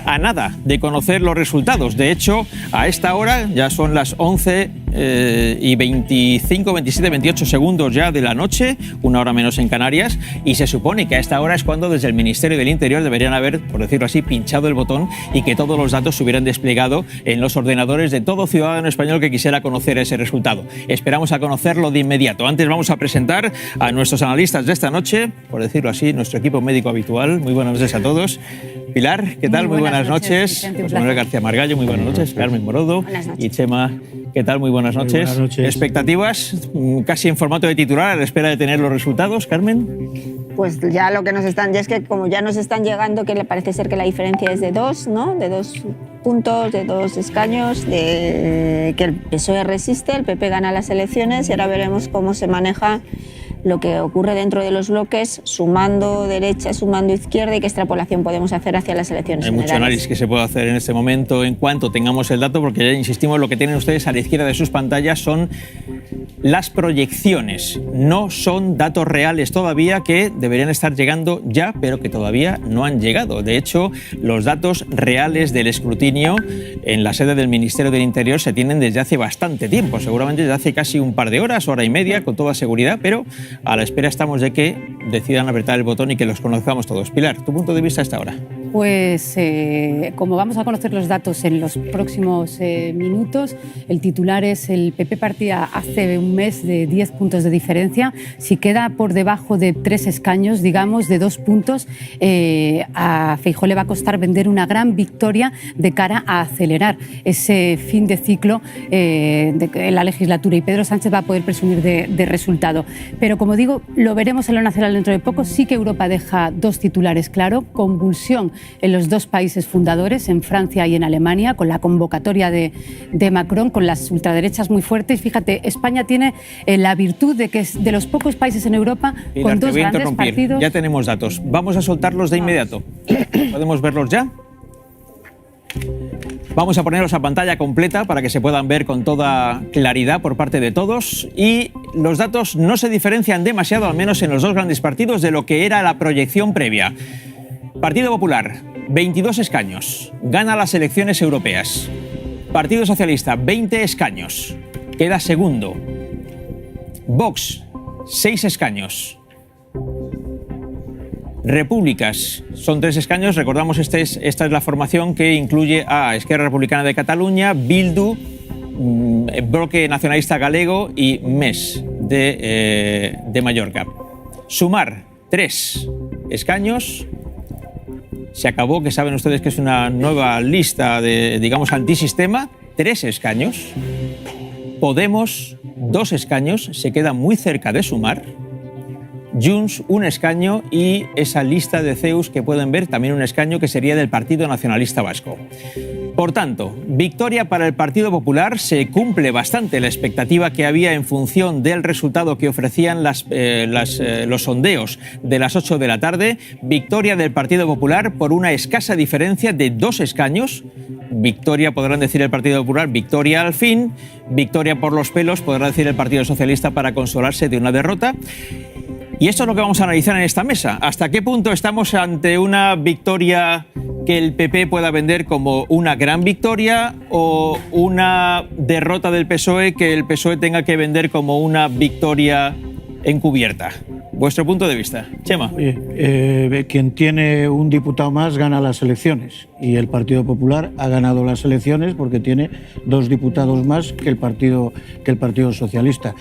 a nada de conocer los resultados. De hecho, a esta hora ya son las 11 y 25, 27, 28 segundos ya de la noche, una hora menos en Canarias, y se supone que a esta hora es cuando desde el Ministerio del Interior deberían haber, por decirlo así, pinchado el botón y que todos los datos se hubieran desplegado en los ordenadores de todo ciudadano español que quisiera conocer ese resultado. Esperamos a conocerlo de inmediato. Antes vamos a presentar a nuestros analistas de esta noche, por decirlo así, nuestro equipo médico habitual. Muy buenas noches a todos. Pilar, ¿qué tal? Muy buenas noches. José Manuel García Margallo, muy buenas noches. Carmen Morodo y Chema, ¿qué tal? Muy buenas noches. Buenas noches. ¿Expectativas casi en formato de titular a la espera de tener los resultados, Carmen? Pues ya lo que nos están, ya es que como ya nos están llegando, que le parece ser que la diferencia es de 2, ¿no? De 2 puntos, de 2 escaños, de que el PSOE resiste, el PP gana las elecciones y ahora veremos cómo se maneja lo que ocurre dentro de los bloques, sumando derecha, sumando izquierda y qué extrapolación podemos hacer hacia las elecciones generales. Hay mucho análisis que se puede hacer en este momento en cuanto tengamos el dato, porque ya insistimos, lo que tienen ustedes a la izquierda de sus pantallas son las proyecciones, no son datos reales todavía que deberían estar llegando ya, pero que todavía no han llegado. De hecho, los datos reales del escrutinio en la sede del Ministerio del Interior se tienen desde hace bastante tiempo, seguramente desde hace casi un par de horas, hora y media, con toda seguridad, pero a la espera estamos de que decidan apretar el botón y que los conozcamos todos. Pilar, ¿tu punto de vista hasta ahora? Pues como vamos a conocer los datos en los próximos minutos, el titular es: el PP partía hace un mes de 10 puntos de diferencia. Si queda por debajo de 3 escaños, digamos, de 2 puntos, a Feijóo le va a costar vender una gran victoria de cara a acelerar ese fin de ciclo de la legislatura, y Pedro Sánchez va a poder presumir de resultado. Pero como digo, lo veremos en lo nacional dentro de poco. Sí que Europa deja 2 titulares claro: convulsión en los 2 países fundadores, en Francia y en Alemania, con la convocatoria de Macron, con las ultraderechas muy fuertes. Fíjate, España tiene la virtud de que es de los pocos países en Europa Pilar, con 2 grandes partidos. Ya tenemos datos. Vamos a soltarlos de inmediato. ¿Podemos verlos ya? Vamos a ponerlos a pantalla completa para que se puedan ver con toda claridad por parte de todos. Y los datos no se diferencian demasiado, al menos en los 2 grandes partidos, de lo que era la proyección previa. Partido Popular, 22 escaños, gana las elecciones europeas. Partido Socialista, 20 escaños, queda segundo. Vox, 6 escaños. Repúblicas, son 3 escaños. Recordamos, esta es la formación que incluye a Esquerra Republicana de Cataluña, Bildu, Bloque Nacionalista Galego y MES de Mallorca. Sumar, 3 escaños. Se acabó, que saben ustedes que es una nueva lista de, digamos, antisistema. 3 escaños. Podemos, 2 escaños, se queda muy cerca de Sumar. Junts, 1 escaño, y esa lista de CEUs que pueden ver, también 1 escaño, que sería del Partido Nacionalista Vasco. Por tanto, victoria para el Partido Popular. Se cumple bastante la expectativa que había en función del resultado que ofrecían los sondeos de las 8 de la tarde. Victoria del Partido Popular por una escasa diferencia de 2 escaños. Victoria, podrán decir el Partido Popular, victoria al fin. Victoria por los pelos, podrá decir el Partido Socialista, para consolarse de una derrota. Y esto es lo que vamos a analizar en esta mesa. ¿Hasta qué punto estamos ante una victoria que el PP pueda vender como una gran victoria, o una derrota del PSOE que el PSOE tenga que vender como una victoria encubierta? ¿Vuestro punto de vista? Chema. Quien tiene un diputado más gana las elecciones, y el Partido Popular ha ganado las elecciones porque tiene 2 diputados más que el Partido Socialista.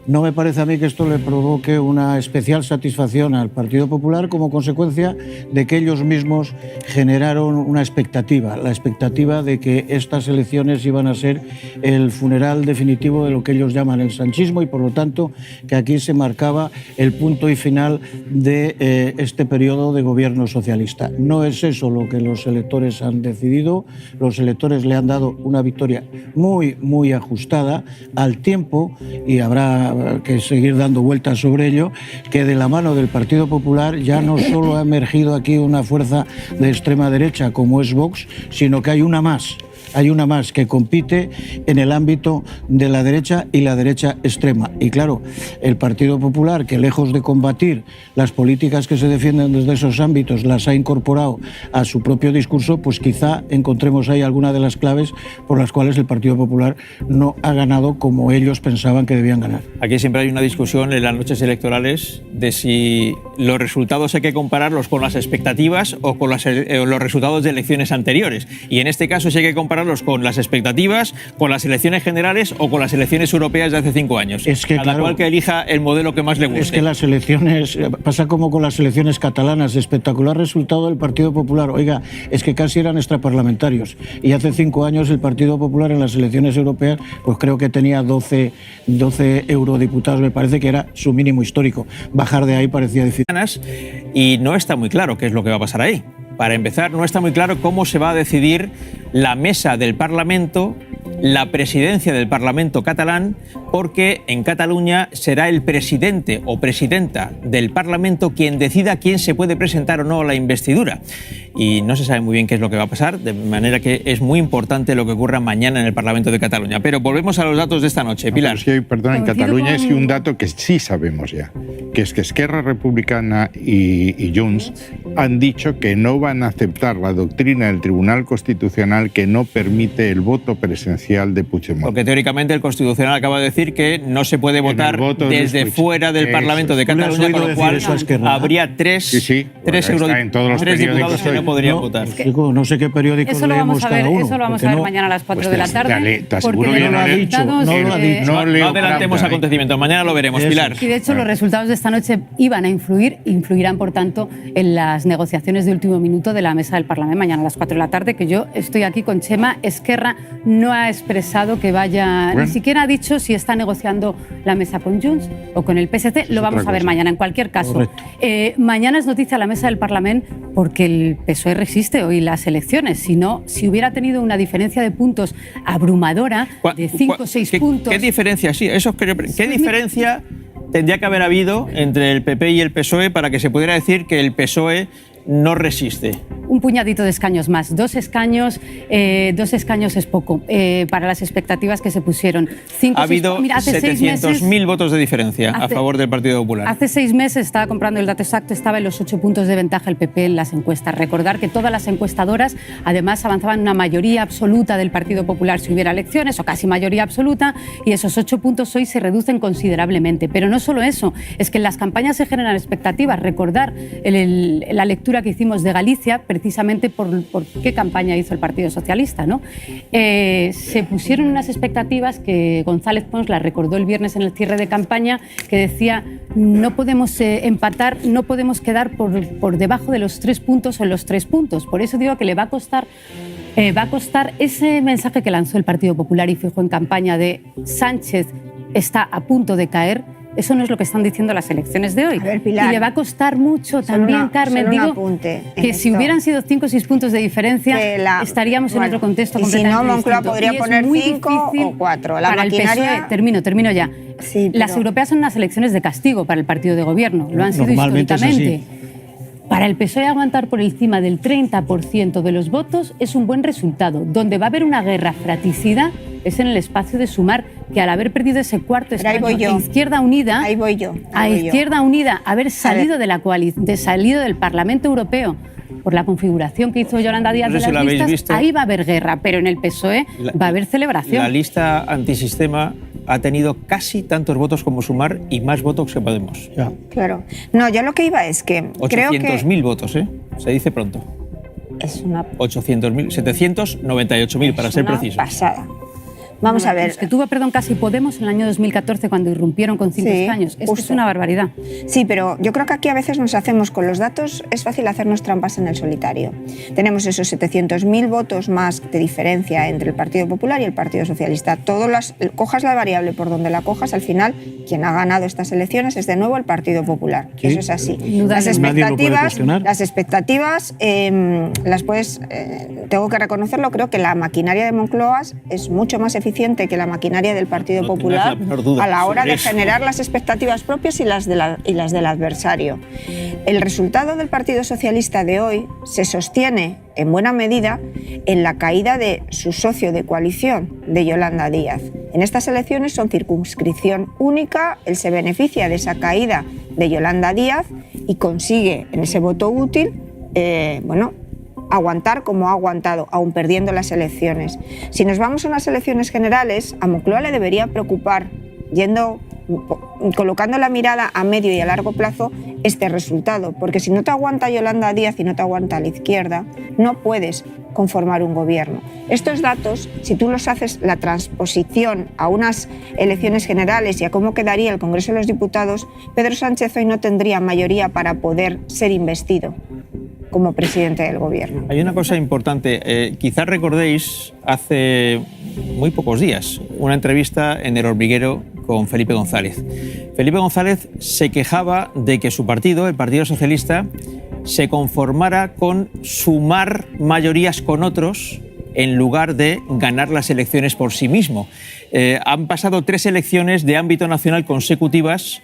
No me parece a mí que esto le provoque una especial satisfacción al Partido Popular, como consecuencia de que ellos mismos generaron una expectativa, la expectativa de que estas elecciones iban a ser el funeral definitivo de lo que ellos llaman el sanchismo, y por lo tanto que aquí se marcaba el punto y final de este periodo de gobierno socialista. No es eso lo que los electores han decidido. Los electores le han dado una victoria muy, muy ajustada al tiempo, y habrá que seguir dando vueltas sobre ello, que de la mano del Partido Popular ya no solo ha emergido aquí una fuerza de extrema derecha como es Vox, sino que hay una más. Hay una más que compite en el ámbito de la derecha y la derecha extrema. Y claro, el Partido Popular, que lejos de combatir las políticas que se defienden desde esos ámbitos, las ha incorporado a su propio discurso, pues quizá encontremos ahí alguna de las claves por las cuales el Partido Popular no ha ganado como ellos pensaban que debían ganar. Aquí siempre hay una discusión en las noches electorales de si los resultados hay que compararlos con las expectativas o con los resultados de elecciones anteriores. Y en este caso sí hay que compararlos con las expectativas, con las elecciones generales o con las elecciones europeas de hace 5 años. Es que, cada cual que elija el modelo que más le guste. Es que las elecciones, pasa como con las elecciones catalanas, espectacular resultado del Partido Popular. Oiga, es que casi eran extraparlamentarios. Y hace 5 años el Partido Popular en las elecciones europeas, pues creo que tenía 12 eurodiputados, me parece que era su mínimo histórico. Bajar de ahí parecía difícil. Y no está muy claro qué es lo que va a pasar ahí. Para empezar, no está muy claro cómo se va a decidir la mesa del Parlamento, la presidencia del Parlamento catalán, porque en Cataluña será el presidente o presidenta del Parlamento quien decida quién se puede presentar o no a la investidura. Y no se sabe muy bien qué es lo que va a pasar, de manera que es muy importante lo que ocurra mañana en el Parlamento de Cataluña. Pero volvemos a los datos de esta noche. Pilar. Es que, perdón, en Cataluña es un dato que sí sabemos ya, que es que Esquerra Republicana y Junts han dicho que no van a aceptar la doctrina del Tribunal Constitucional que no permite el voto presencial de Puigdemont. Porque teóricamente el Constitucional acaba de decir que no se puede votar desde fuera del Parlamento de Cataluña, con lo cual habría tres diputados que no podrían votar. No sé qué periódicos eso lo leemos vamos a ver, cada uno. Eso lo vamos a ver mañana a las 4 de la tarde. Te aseguro porque que no lo ha dicho. No adelantemos acontecimientos. Mañana lo veremos, Pilar. Y de hecho los resultados de esta noche iban a influirán por tanto en las negociaciones de último minuto de la mesa del Parlamento mañana a las 4 de la tarde, que yo estoy aquí con Chema. Esquerra no ha expresado que vaya, ni siquiera ha dicho si está negociando la mesa con Junts o con el PSC. Lo vamos a ver mañana. En cualquier caso, mañana es noticia la mesa del Parlamento porque el PSOE resiste hoy las elecciones. Si no, si hubiera tenido una diferencia de puntos abrumadora de 5 o 6 puntos... ¿Qué diferencia? Sí, eso es ¿qué diferencia tendría que haber habido entre el PP y el PSOE para que se pudiera decir que el PSOE no resiste? Un puñadito de escaños más. 2 escaños es poco para las expectativas que se pusieron. Ha habido 700.000 votos de diferencia a favor del Partido Popular. Hace 6 meses, estaba comprando el dato exacto, estaba en los 8 puntos de ventaja el PP en las encuestas. Recordar que todas las encuestadoras además avanzaban una mayoría absoluta del Partido Popular si hubiera elecciones, o casi mayoría absoluta, y esos 8 puntos hoy se reducen considerablemente. Pero no solo eso, es que en las campañas se generan expectativas. Recordar la lectura que hicimos de Galicia, precisamente por qué campaña hizo el Partido Socialista, ¿no? Se pusieron unas expectativas que González Pons las recordó el viernes en el cierre de campaña, que decía no podemos empatar, no podemos quedar por debajo de los 3 puntos o en los 3 puntos. Por eso digo que le va a costar ese mensaje que lanzó el Partido Popular y fijó en campaña de Sánchez está a punto de caer. Eso no es lo que están diciendo las elecciones de hoy. A ver, Pilar, y le va a costar mucho también, Carmen. Digo que si hubieran sido 5 o 6 puntos de diferencia, estaríamos en otro contexto completamente distinto. Y si no, Moncloa podría poner 5 o 4. La para maquinaria... el PSOE, termino ya. Sí, pero... Las europeas son unas elecciones de castigo para el partido de gobierno. Lo han sido históricamente. Para el PSOE aguantar por encima del 30% de los votos es un buen resultado. Donde va a haber una guerra fratricida es en el espacio de Sumar, que al haber perdido ese cuarto escaño a Izquierda Unida, haber salido salido del Parlamento Europeo por la configuración que hizo Yolanda Díaz de las listas, ahí va a haber guerra, pero en el PSOE va a haber celebración. La lista antisistema ha tenido casi tantos votos como Sumar y más votos que Podemos. Ya. Claro. No, yo lo que iba es que creo que... 800.000 votos, se dice pronto. Es una... 800.000, 798.000 para ser precisos. Pasada. Vamos a ver. Es que tuvo, casi Podemos en el año 2014 cuando irrumpieron con 5 escaños. Es que es una barbaridad. Sí, pero yo creo que aquí a veces nos hacemos con los datos, es fácil hacernos trampas en el solitario. Tenemos esos 700.000 votos más de diferencia entre el Partido Popular y el Partido Socialista. Cojas la variable por donde la cojas, al final quien ha ganado estas elecciones es de nuevo el Partido Popular. Sí. Eso es así. Las expectativas las puedes, tengo que reconocerlo, creo que la maquinaria de Moncloa es mucho más eficiente eficiente que la maquinaria del Partido No Popular tengas la menor duda a la hora sobre de eso. generar las expectativas propias y las del adversario. El resultado del Partido Socialista de hoy se sostiene en buena medida en la caída de su socio de coalición, de Yolanda Díaz. En estas elecciones son circunscripción única, él se beneficia de esa caída de Yolanda Díaz y consigue en ese voto útil, aguantar como ha aguantado, aun perdiendo las elecciones. Si nos vamos a unas elecciones generales, a Moncloa le debería preocupar, colocando la mirada a medio y a largo plazo, este resultado, porque si no te aguanta Yolanda Díaz y no te aguanta la izquierda, no puedes conformar un gobierno. Estos datos, si tú los haces la transposición a unas elecciones generales y a cómo quedaría el Congreso de los Diputados, Pedro Sánchez hoy no tendría mayoría para poder ser investido como presidente del gobierno. Hay una cosa importante. Quizás recordéis hace muy pocos días una entrevista en El Hormiguero con Felipe González. Felipe González se quejaba de que su partido, el Partido Socialista, se conformara con sumar mayorías con otros en lugar de ganar las elecciones por sí mismo. Han pasado 3 elecciones de ámbito nacional consecutivas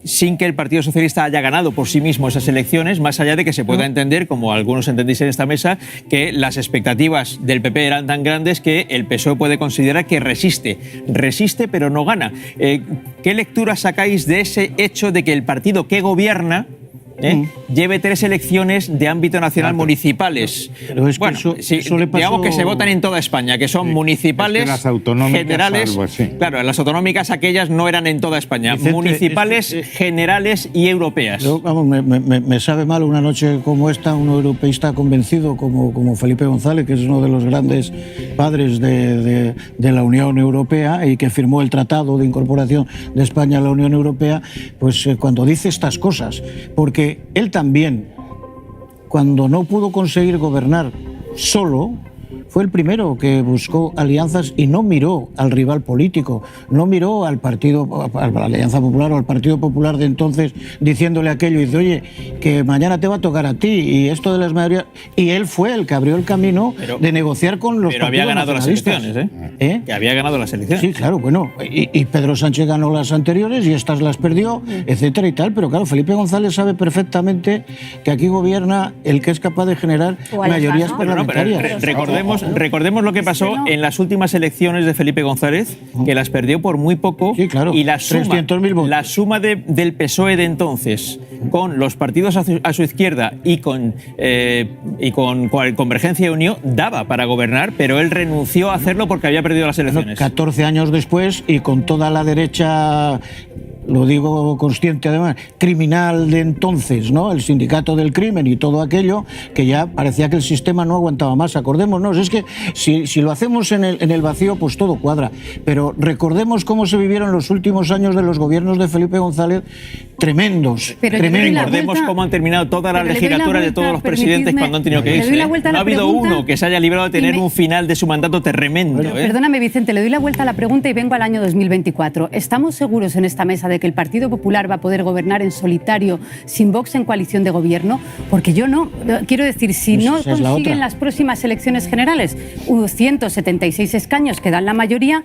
sin que el Partido Socialista haya ganado por sí mismo esas elecciones, más allá de que se pueda entender, como algunos entendéis en esta mesa, que las expectativas del PP eran tan grandes que el PSOE puede considerar que resiste pero no gana. ¿Qué lectura sacáis de ese hecho de que el partido que gobierna lleve 3 elecciones de ámbito nacional municipales? Pero es que eso le pasó... digamos que se votan en toda España, que son municipales, es que las autonómicas, generales. algo así. Claro, las autonómicas aquellas no eran en toda España, Vicente, municipales, generales y europeas. Yo, vamos, me sabe mal una noche como esta, un europeísta convencido como Felipe González, que es uno de los grandes padres de la Unión Europea y que firmó el Tratado de Incorporación de España a la Unión Europea, pues cuando dice estas cosas, porque él también, cuando no pudo conseguir gobernar solo, fue el primero que buscó alianzas y no miró al rival político, no miró al partido, a la Alianza Popular o al Partido Popular de entonces, diciéndole aquello y dice, oye, que mañana te va a tocar a ti y esto de las mayorías. Y él fue el que abrió el camino de negociar con los partidos había ganado las nacionalistas. elecciones, Que había ganado las elecciones. Sí, claro, bueno, y Pedro Sánchez ganó las anteriores y estas las perdió, etcétera y tal, pero claro, Felipe González sabe perfectamente que aquí gobierna el que es capaz de generar mayorías parlamentarias. Recordemos lo que pasó en las últimas elecciones de Felipe González, que las perdió por muy poco. Sí, claro, y la suma, 300.000 votos. La suma del PSOE de entonces con los partidos a su izquierda y con Convergencia y Unión daba para gobernar, pero él renunció a hacerlo porque había perdido las elecciones. 14 años después y con toda la derecha, lo digo consciente además, criminal de entonces, ¿no? El sindicato del crimen y todo aquello, que ya parecía que el sistema no aguantaba más. Acordémonos, es que si lo hacemos en el vacío, pues todo cuadra. Pero recordemos cómo se vivieron los últimos años de los gobiernos de Felipe González, tremendos. Recordemos cómo han terminado todas las legislaturas de todos los presidentes cuando han tenido que irse. No ha habido uno que se haya librado de tener un final de su mandato tremendo. Perdóname, Vicente, le doy la vuelta a la pregunta y vengo al año 2024. ¿Estamos seguros en esta mesa de que el Partido Popular va a poder gobernar en solitario sin Vox en coalición de gobierno? Porque yo no. Quiero decir, si no consiguen las próximas elecciones generales 176 escaños que dan la mayoría,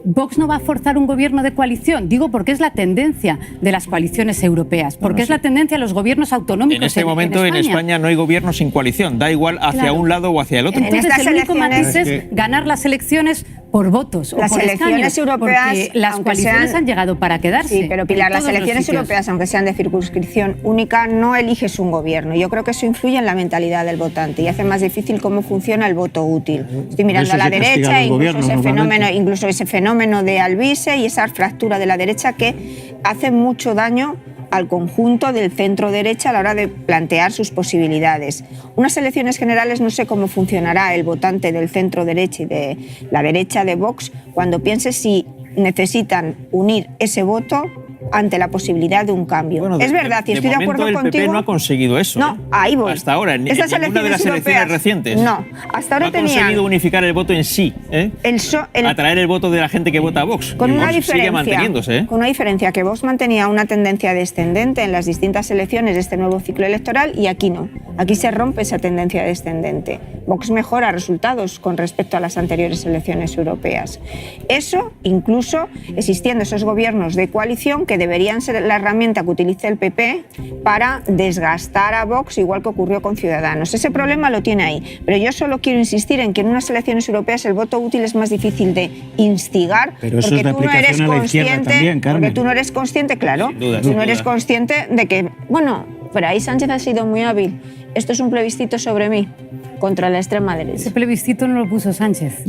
Vox no va a forzar un gobierno de coalición. Digo porque es la tendencia de las coaliciones europeas, porque es la tendencia de los gobiernos autonómicos. En este momento en España no hay gobierno sin coalición, da igual hacia un lado o hacia el otro. Entonces el único matiz es ganar las elecciones por votos las o por elecciones escaños, europeas, porque las coaliciones han llegado para quedarse. Sí, pero Pilar, las elecciones europeas, aunque sean de circunscripción única, no eliges un gobierno. Yo creo que eso influye en la mentalidad del votante y hace más difícil cómo funciona el voto útil. Estoy mirando a la derecha, incluso ese fenómeno de Alvise y esa fractura de la derecha que hace mucho daño al conjunto del centro-derecha a la hora de plantear sus posibilidades. Unas elecciones generales no sé cómo funcionará el votante del centro-derecha y de la derecha de Vox cuando piense si necesitan unir ese voto ante la posibilidad de un cambio. Bueno, es verdad, y estoy de acuerdo el contigo. PP no ha conseguido eso. No, ahí voy. Hasta ahora, en Estas ninguna de las elecciones recientes. No, hasta ahora no ha conseguido unificar el voto en sí, atraer el voto de la gente que vota a Vox. Con una Vox diferencia, sigue manteniéndose. Con una diferencia, que Vox mantenía una tendencia descendente en las distintas elecciones de este nuevo ciclo electoral y aquí no. Aquí se rompe esa tendencia descendente. Vox mejora resultados con respecto a las anteriores elecciones europeas. Eso, incluso existiendo esos gobiernos de coalición que deberían ser la herramienta que utilice el PP para desgastar a Vox, igual que ocurrió con Ciudadanos. Ese problema lo tiene ahí. Pero yo solo quiero insistir en que en unas elecciones europeas el voto útil es más difícil de instigar, pero eso porque es de tú no eres aplicación a la izquierda consciente, también, Carmen. porque tú no eres consciente, claro, tú no eres consciente de que, bueno, pero ahí Sánchez ha sido muy hábil. Esto es un plebiscito sobre mí, contra la extrema derecha. Ese plebiscito no lo puso Sánchez.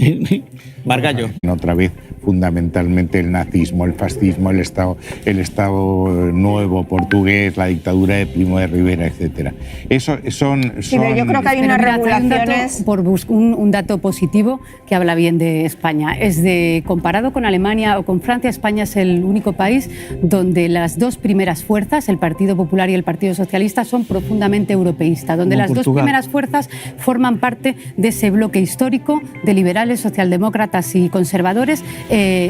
Margallo. Otra vez, fundamentalmente el nazismo, el fascismo, el Estado nuevo portugués, la dictadura de Primo de Rivera, etcétera. Eso son. Sí, pero yo creo que hay unas regulaciones. Un dato positivo que habla bien de España. Es de, comparado con Alemania o con Francia, España es el único país donde las dos primeras fuerzas, el Partido Popular y el Partido Socialista, son profundamente europeístas, donde como las Portugal. dos primeras fuerzas forman parte de ese bloque histórico de liberales, socialdemócratas y conservadores,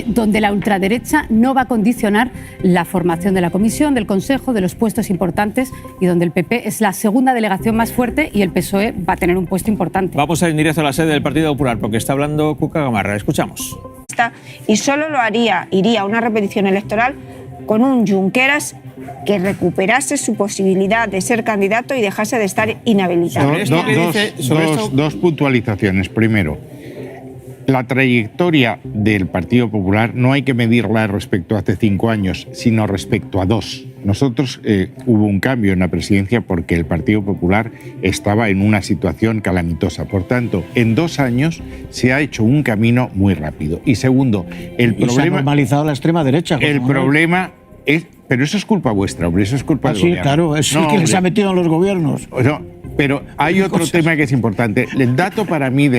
donde la ultraderecha no va a condicionar la formación de la Comisión, del Consejo, de los puestos importantes, y donde el PP es la segunda delegación más fuerte y el PSOE va a tener un puesto importante. Vamos a ir en directo a la sede del Partido Popular porque está hablando Cuca Gamarra. Escuchamos. Y solo iría a una repetición electoral con un Junqueras que recuperase su posibilidad de ser candidato y dejase de estar inhabilitado. Dos puntualizaciones. Primero, la trayectoria del Partido Popular no hay que medirla respecto a hace 5 años, sino respecto a 2. Nosotros hubo un cambio en la presidencia porque el Partido Popular estaba en una situación calamitosa. Por tanto, en 2 años se ha hecho un camino muy rápido. Y segundo, el problema... se ha normalizado la extrema derecha. El problema es... Pero eso es culpa vuestra, hombre, eso es culpa del gobierno. Sí, claro, es el que les ha metido en los gobiernos. No, pero hay otro tema que es importante. El dato para mí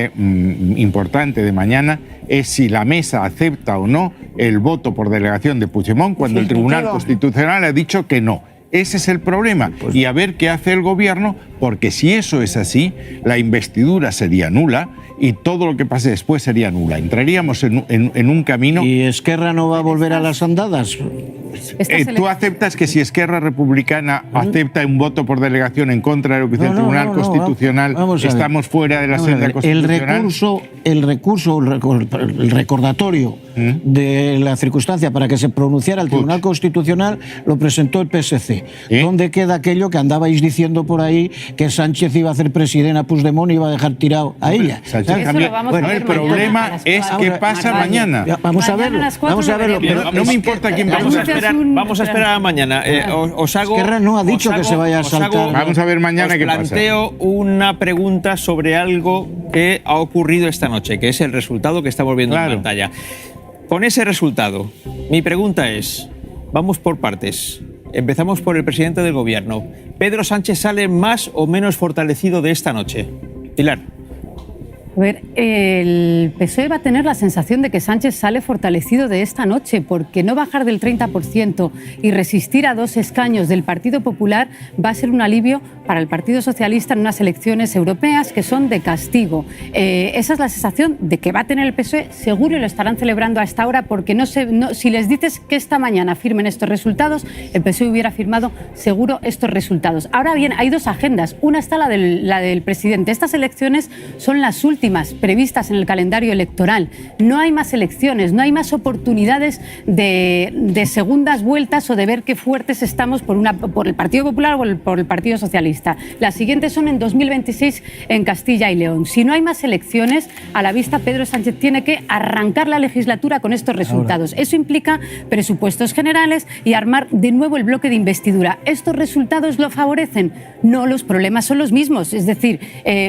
importante de mañana es si la mesa acepta o no el voto por delegación de Puigdemont cuando el Tribunal Constitucional ha dicho que no. Ese es el problema. Y a ver qué hace el gobierno, porque si eso es así, la investidura sería nula y todo lo que pase después sería nula. Entraríamos en un camino... ¿Y Esquerra no va a volver a las andadas? ¿Tú aceptas que si Esquerra Republicana acepta un voto por delegación en contra de lo que dice el Tribunal Constitucional, estamos fuera de la senda constitucional? El recordatorio de la circunstancia para que se pronunciara el Tribunal Constitucional lo presentó el PSC. ¿Dónde queda aquello que andabais diciendo por ahí que Sánchez iba a hacer presidente a Puigdemont y iba a dejar tirado a ella? El problema es qué pasa mañana. Vamos a verlo. Pero no me importa quién pasa. Vamos a esperar a mañana. Esquerra no ha dicho que se vaya a saltar. Vamos a ver mañana qué pasa. Os planteo una pregunta sobre algo que ha ocurrido esta noche, que es el resultado que estamos viendo en pantalla. Con ese resultado, mi pregunta es, vamos por partes. Empezamos por el presidente del gobierno. ¿Pedro Sánchez sale más o menos fortalecido de esta noche? Pilar. A ver, el PSOE va a tener la sensación de que Sánchez sale fortalecido de esta noche, porque no bajar del 30% y resistir a 2 escaños del Partido Popular va a ser un alivio para el Partido Socialista en unas elecciones europeas que son de castigo. Esa es la sensación de que va a tener el PSOE, seguro, y lo estarán celebrando a esta hora, porque si les dices que esta mañana firmen estos resultados, el PSOE hubiera firmado seguro estos resultados. Ahora bien, hay 2 agendas. Una está la del presidente. Estas elecciones son las últimas previstas en el calendario electoral. No hay más elecciones, no hay más oportunidades de segundas vueltas o de ver qué fuertes estamos por el Partido Popular o por el Partido Socialista. Las siguientes son en 2026 en Castilla y León. Si no hay más elecciones, a la vista Pedro Sánchez tiene que arrancar la legislatura con estos resultados. Eso implica presupuestos generales y armar de nuevo el bloque de investidura. ¿Estos resultados lo favorecen? No, los problemas son los mismos. Es decir,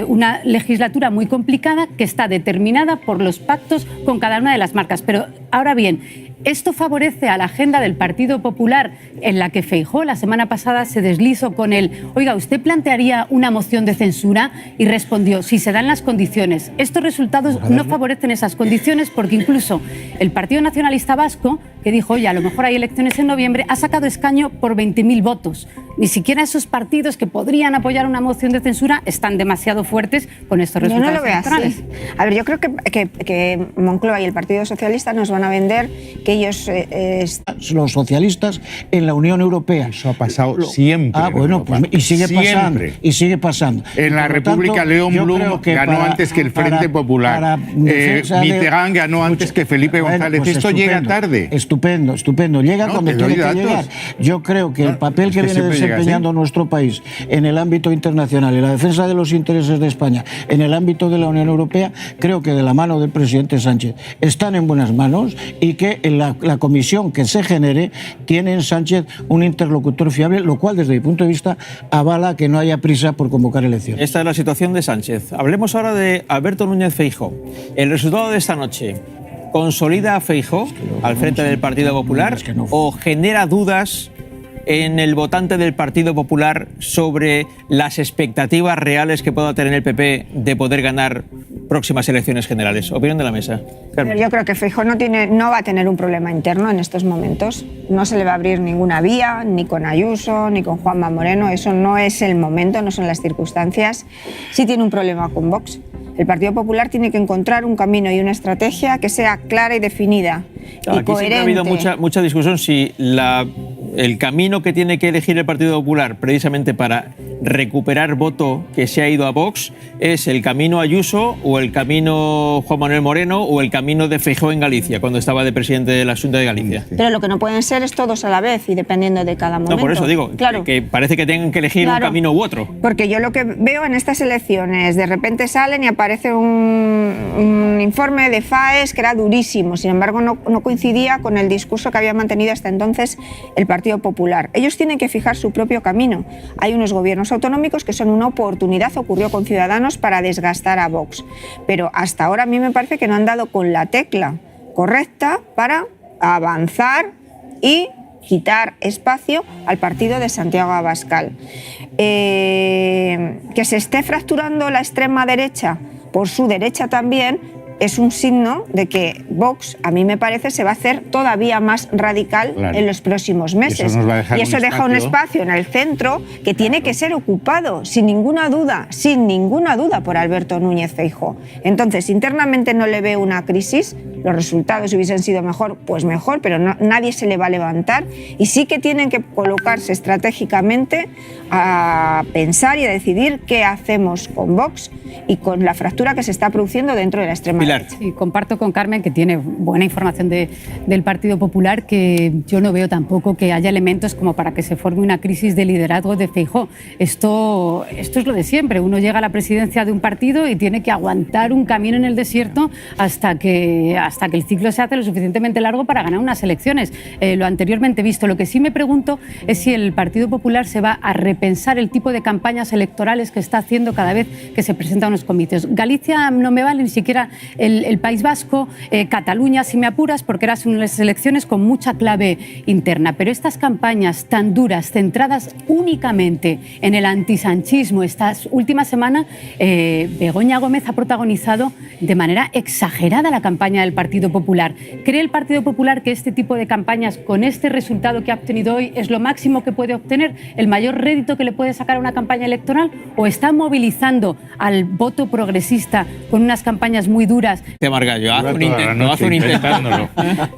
una legislatura muy complicada que está determinada por los pactos con cada una de las marcas. Pero ahora bien, ¿esto favorece a la agenda del Partido Popular, en la que Feijóo la semana pasada se deslizó con oiga, ¿usted plantearía una moción de censura? Y respondió, si se dan las condiciones. Estos resultados no favorecen esas condiciones, porque incluso el Partido Nacionalista Vasco que dijo, oye, a lo mejor hay elecciones en noviembre, ha sacado escaño por 20.000 votos. Ni siquiera esos partidos que podrían apoyar una moción de censura están demasiado fuertes con estos resultados Yo no lo veo electorales. así. A ver, yo creo que Moncloa y el Partido Socialista nos van a vender que ellos... Los socialistas en la Unión Europea. Eso ha pasado siempre. Ah, en bueno, Europa. pues, y sigue pasando. Siempre. Y sigue pasando. En la Por lo República, tanto, León yo Blum creo que ganó antes que el Frente Popular. Mitterrand ganó antes que Felipe González. Pues esto llega tarde. Estupendo, estupendo. Llega No, cuando te tiene doy que llegar. datos. Yo creo que el papel es que que viene siempre llega desempeñando así. nuestro país en el ámbito internacional, en la defensa de los intereses de España, en el ámbito de la Unión Europea, creo que de la mano del presidente Sánchez están en buenas manos y que en la comisión que se genere tiene en Sánchez un interlocutor fiable, lo cual desde mi punto de vista avala que no haya prisa por convocar elecciones. Esta es la situación de Sánchez. Hablemos ahora de Alberto Núñez Feijóo. El resultado de esta noche, ¿consolida a Feijóo al frente del Partido Popular o genera dudas en el votante del Partido Popular sobre las expectativas reales que pueda tener el PP de poder ganar próximas elecciones generales? Opinión de la mesa. Carmen. Yo creo que Feijóo no va a tener un problema interno en estos momentos. No se le va a abrir ninguna vía, ni con Ayuso, ni con Juanma Moreno. Eso no es el momento, no son las circunstancias. Sí tiene un problema con Vox. El Partido Popular tiene que encontrar un camino y una estrategia que sea clara y definida y Aquí coherente. siempre ha habido mucha discusión si el camino que tiene que elegir el Partido Popular precisamente para recuperar voto que se ha ido a Vox es el camino Ayuso o el camino Juan Manuel Moreno o el camino de Feijóo en Galicia, cuando estaba de presidente de la Xunta de Galicia. Pero lo que no pueden ser es todos a la vez y dependiendo de cada momento. No, por eso digo, claro. que parece que tengan que elegir un camino u otro. Porque yo lo que veo en estas elecciones, de repente salen y aparece un informe de FAES que era durísimo, sin embargo no coincidía con el discurso que había mantenido hasta entonces el Partido Popular. Ellos tienen que fijar su propio camino. Hay unos gobiernos autonómicos que son una oportunidad, ocurrió con Ciudadanos, para desgastar a Vox. Pero hasta ahora a mí me parece que no han dado con la tecla correcta para avanzar y quitar espacio al partido de Santiago Abascal. Que se esté fracturando la extrema derecha por su derecha también es un signo de que Vox, a mí me parece, se va a hacer todavía más radical en los próximos meses. Y eso deja un espacio en el centro que tiene que ser ocupado, sin ninguna duda, por Alberto Núñez Feijóo. Entonces, internamente no le veo una crisis. Los resultados hubiesen sido mejor, pues mejor, pero nadie se le va a levantar. Y sí que tienen que colocarse estratégicamente a pensar y a decidir qué hacemos con Vox y con la fractura que se está produciendo dentro de la extrema derecha. Sí, comparto con Carmen, que tiene buena información del Partido Popular, que yo no veo tampoco que haya elementos como para que se forme una crisis de liderazgo de Feijóo. Esto es lo de siempre. Uno llega a la presidencia de un partido y tiene que aguantar un camino en el desierto hasta que el ciclo se hace lo suficientemente largo para ganar unas elecciones. Lo anteriormente visto. Lo que sí me pregunto es si el Partido Popular se va a repensar el tipo de campañas electorales que está haciendo cada vez que se presenta a unos comicios. Galicia no me vale, ni siquiera el País Vasco, Cataluña, si me apuras, porque eran unas elecciones con mucha clave interna. Pero estas campañas tan duras, centradas únicamente en el antisanchismo, estas últimas semanas, Begoña Gómez ha protagonizado de manera exagerada la campaña del Partido Popular. ¿Cree el Partido Popular que este tipo de campañas, con este resultado que ha obtenido hoy, es lo máximo que puede obtener, el mayor rédito que le puede sacar a una campaña electoral? ¿O está movilizando al voto progresista con unas campañas muy duras? Margallo, haz un intento.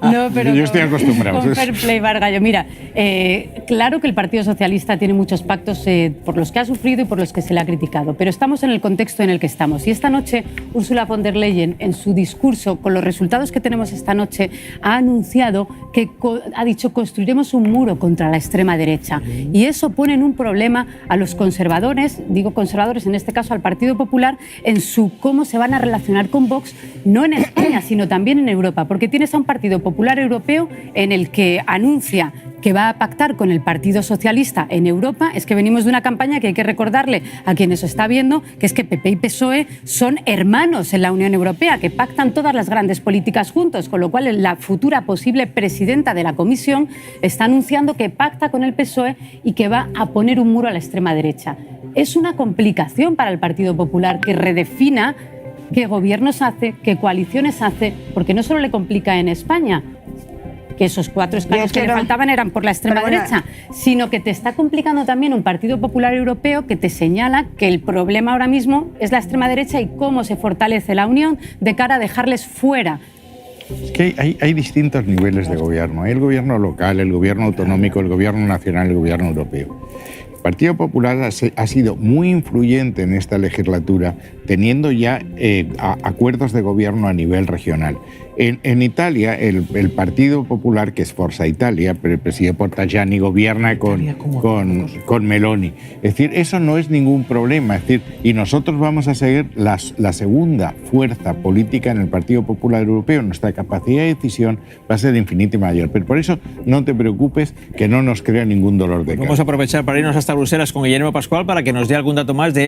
No, pero yo estoy acostumbrado. Con fair play, Margallo. Mira, claro que el Partido Socialista tiene muchos pactos por los que ha sufrido y por los que se le ha criticado, pero estamos en el contexto en el que estamos. Y esta noche, Ursula von der Leyen, en su discurso, con los resultados que tenemos esta noche, ha anunciado que ha dicho: construiremos un muro contra la extrema derecha. Y eso pone en un problema a los conservadores, digo conservadores en este caso al Partido Popular, en cómo se van a relacionar con Vox, no en España, sino también en Europa, porque tienes a un Partido Popular Europeo en el que anuncia que va a pactar con el Partido Socialista en Europa. Es que venimos de una campaña que hay que recordarle a quienes os está viendo, que es que PP y PSOE son hermanos en la Unión Europea, que pactan todas las grandes políticas juntos, con lo cual la futura posible presidenta de la Comisión está anunciando que pacta con el PSOE y que va a poner un muro a la extrema derecha. Es una complicación para el Partido Popular que redefina qué gobiernos hace, qué coaliciones hace, porque no solo le complica en España, que esos 4 escaños que le faltaban eran por la extrema derecha, sino que te está complicando también un Partido Popular Europeo que te señala que el problema ahora mismo es la extrema derecha y cómo se fortalece la Unión de cara a dejarles fuera. Es que hay distintos niveles de gobierno. Hay el gobierno local, el gobierno autonómico, el gobierno nacional, el gobierno europeo. El Partido Popular ha sido muy influyente en esta legislatura, teniendo ya acuerdos de gobierno a nivel regional. En Italia, el Partido Popular, que es Forza Italia, presidido por Tajani, gobierna con Meloni. Es decir, eso no es ningún problema. Es decir, y nosotros vamos a seguir la segunda fuerza política en el Partido Popular Europeo. Nuestra capacidad de decisión va a ser infinita y mayor. Pero por eso no te preocupes, que no nos crea ningún dolor de cabeza. Vamos a aprovechar para irnos hasta Bruselas con Guillermo Pascual para que nos dé algún dato más de